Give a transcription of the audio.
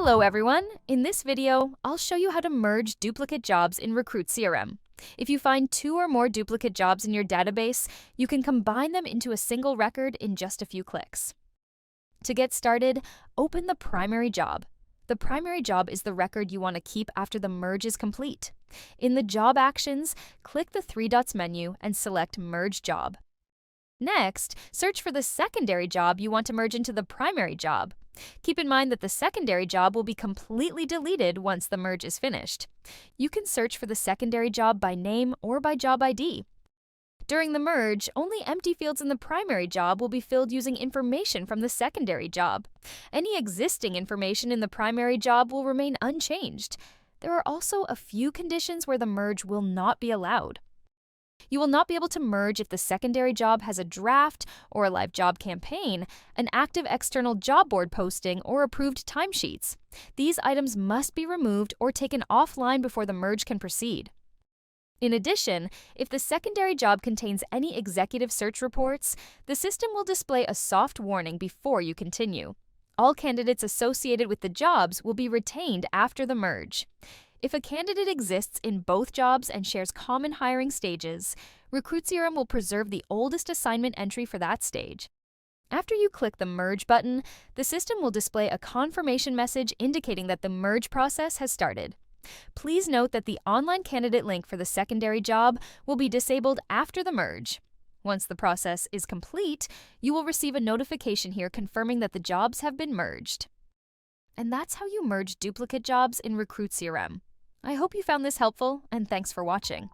Hello everyone! In this video, I'll show you how to merge duplicate jobs in Recruit CRM. If you find 2 or more duplicate jobs in your database, you can combine them into a single record in just a few clicks. To get started, open the primary job. The primary job is the record you want to keep after the merge is complete. In the Job Actions, click the 3 dots menu and select Merge Job. Next, search for the secondary job you want to merge into the primary job. Keep in mind that the secondary job will be completely deleted once the merge is finished. You can search for the secondary job by name or by job ID. During the merge, only empty fields in the primary job will be filled using information from the secondary job. Any existing information in the primary job will remain unchanged. There are also a few conditions where the merge will not be allowed. You will not be able to merge if the secondary job has a draft or a live job campaign, an active external job board posting, or approved timesheets. These items must be removed or taken offline before the merge can proceed. In addition, if the secondary job contains any executive search reports, the system will display a soft warning before you continue. All candidates associated with the jobs will be retained after the merge. If a candidate exists in both jobs and shares common hiring stages, Recruit CRM will preserve the oldest assignment entry for that stage. After you click the Merge button, the system will display a confirmation message indicating that the merge process has started. Please note that the online candidate link for the secondary job will be disabled after the merge. Once the process is complete, you will receive a notification here confirming that the jobs have been merged. And that's how you merge duplicate jobs in Recruit CRM. I hope you found this helpful, and thanks for watching.